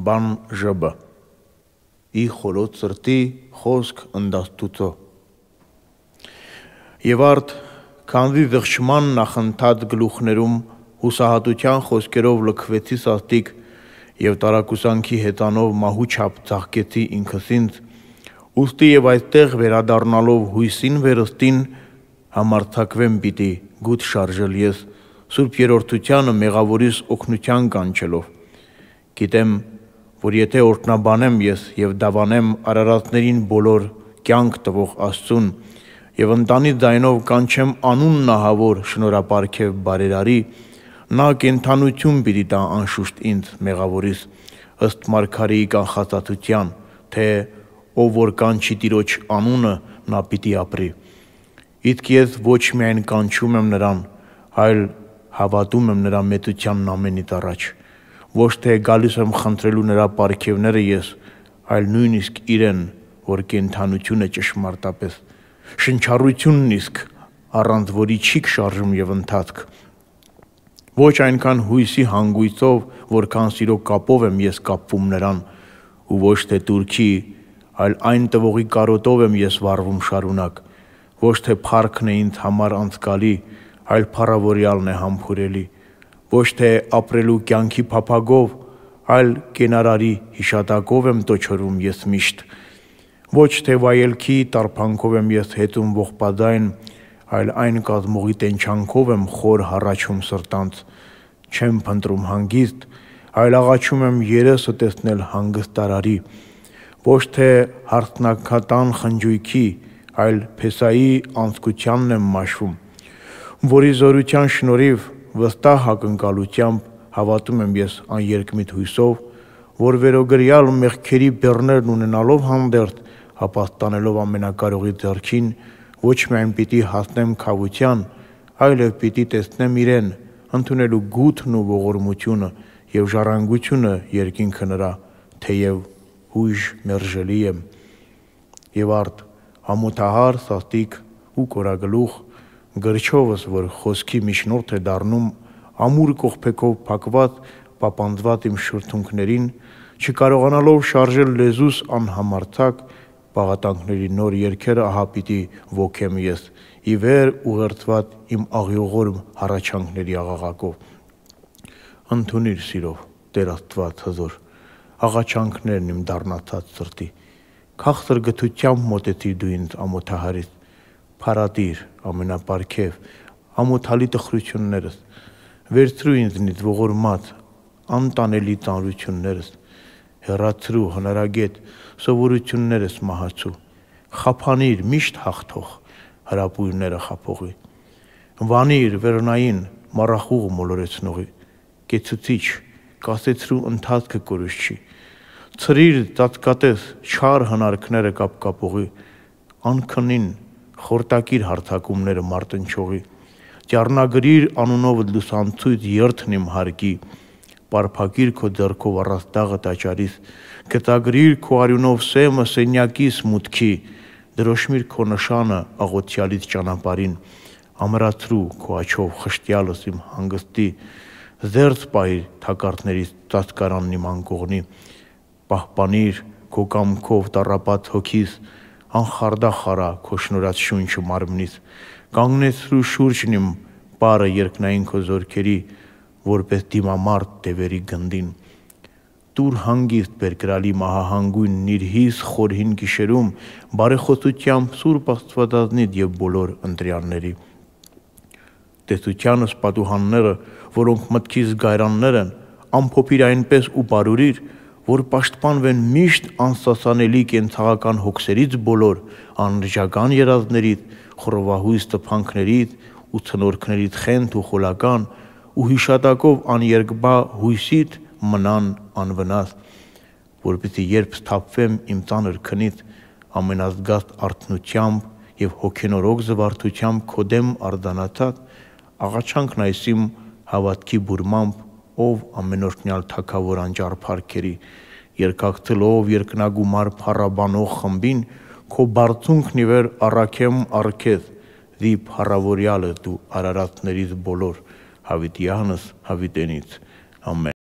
բան ժբ ի խորոց սրտի խոսք ընդաստուծո եւ արդ քանվի վղճման նախընթաց գլուխներում հուսահատության խոսքերով լքվեցի սաստիկ եւ տարակուսանքի հեծանով մահու չափ ծաղկեցի ինքս ինձ, ուստի եւ այստեղ վերադառնալով հույսին վերստին համարձակվեմ պիտի գութ շարժել ես Սուրբ Երրորդությանը մեղավորիս օգնության կանչելով։ Գիտեմ, որ եթե օրհնաբանեմ ես եւ դավանեմ արարածներին բոլոր կյանք տվող Աստծուն եւ ընտանի ձայնով կանչեմ անուն նահավոր շնորհապարգև բարերարի, նա կենթանություն պիտի տա անշուշտ ինձ մեղավորիս ըստ Մարգարեի կանխածացության, թե ով որ կանչի Տիրոջ անունը, նա պիտի ապրի։ Իսկ ես ոչ միայն կանչում եմ նրան, այլ հավատում եմ նրա մեծությանն ամենից առաջ։ Ոչ թե գալիս եմ խնդրելու նրա պարգևները ես, այլ նույնիսկ իրեն, որ կենթանություն է ճշմարտապես, շնչառությունն իսկ, առանց որի չի շարժում եւ ընթացք։ Ոչ այնքան հույսի հանգույցով, որքան սիրո կապով եմ ես կապվում նրան, ու ոչ թե турքի, այլ այն տվողի կարոտով եմ ես վառվում շարունակ։ Ոչ թե փառքն է ինձ համար անցկալի, այլ փառավորյալն է համբուրելի։ Ոչ թե ապրելու կյանքի փափագով, այլ կենարարի հիշատակով եմ տոչորում ես միշտ։ Ոչ թե վայելքի տարփանքով եմ ես հեծում ողբաձայն, այլ այն կազմողի տենչանքով եմ խոր հառաչում սրտանց։ Չեմ փնտրում հանգիստ, այլ աղաչում եմ երեսը տեսնել հանգստարարի։ Ոչ թե հարսնակատան խնջույքի, այլ փեսայի անձկությանն եմ մաշվում, որի զորության շնորհիվ վստահ ակնկալությամբ հավատում եմ ես աներկմիտ հույսով, որ վերոգրյալ մեղքերի բեռներն ունենալով հանդերձ, հապաստանելով ամենակարողի ձեռքին, ոչ միայն պիտի հասնեմ քավության, այլև պիտի տեսնեմ իրեն, ընդունելու գութն ու ողորմությունը եւ ժառանգությունը երկինքը նրա, թեև հույժ մերժելի եմ։ Եվ արդ ամոթահար սաստիկ ու կորագլուխ գրչովս, որ խոսքի միջնորդ է դառնում, ամուր կողպեքով փակված, պապանձված իմ շրթունքներին, չկարողանալով շարժել լեզուս անհամարձակ, պաղատանքների նոր երգերը ահա պիտի ոգեմ ես, ի վեր ուղերձված իմ աղյողոր հառաչանքների աղաղակով։ Ընդունիր սիրով, Տեր Աստված հզոր, աղաչանքներն իմ դառնացած սրտի, քաղցր գթությամբ մոտեցիր դու ինձ ամոթահարից, փարատիր ամենապարգև, ամոթալի տխրություններս, վերցրու ինձնից ողորմած, անտանելի ծանրություններս, հեռացրու հնարագետ սովորություններս մահացու, խափանիր միշտ հաղթող հրապույրները խափողի, վանիր վերնային մառախուղ մոլորեցնողի, կեցուցիչ, կասեցրու ընթացքը կորուստչի, ցրիր ծածկատես չար հնարքները կապկապողի, անքնին խորտակիր հարցակումները մարտնչողի, ճառնագրիր անունով լուսանցույց երթն իմ հարկի, պարփակիր քո ձեռքով առաստաղը տաճարիս, գծագրիր քո արյունով սեմը սենյակիս մուտքի, դրոշմիր քո նշանը աղոթյալից ճանապարհին, ամրացրու քո աչով խշտյալս իմ հանգստի, զերծ պահիր թակարդներից ծածկարանն իմ անկողնի, պահպանիր քո կամքով տառապած հոգիս, անխարդախ արա քո շնորհած շունչը մարմնից, կանգնեցրու շուրջն իմ պարը երկնային քո զորքերի, որպես դիմամարտ դևերի գնդին, տուր հանգիստ բերկրալի մահահանգույնն իր հիս խորհին գիշերում, բարեխոսությամբ Սուրբ Աստվածածնիդ եւ բոլոր ընտրյալների։ Տեսությանս պատուհանները, որոնք մտքիս գայրաններ են, ամփոփիր այնպես ու բարուրիր, որ պաշտպանվեն միշտ անսասանելի կենցաղական հոգսերից բոլոր, անրժական երազներից, խռովահույս տփանքներից ու ցնորքներից խենթ ու խոլական, ու հիշատակով աներկբա հույսիդ մնան անվնաս, որպեսզի երբ սթափվեմ իմ ծանր քնից, ամենազգաստ արթնությամբ եւ հոգենորոք զվարթությամբ քո դեմ արձանացած, աղաչանքն այս իմ հավատքի բուրմամբ, ով ամենօրհնյալ թագավոր անճառ փառքերի, երկակցելով երկնագումար փառաբանող խմբին, քո բարձունքն ի վեր առաքեմ առքեզ, դի փառավորյալ ես դու արարածներից բոլոր, հավիտյանս հավիտենից, ամեն։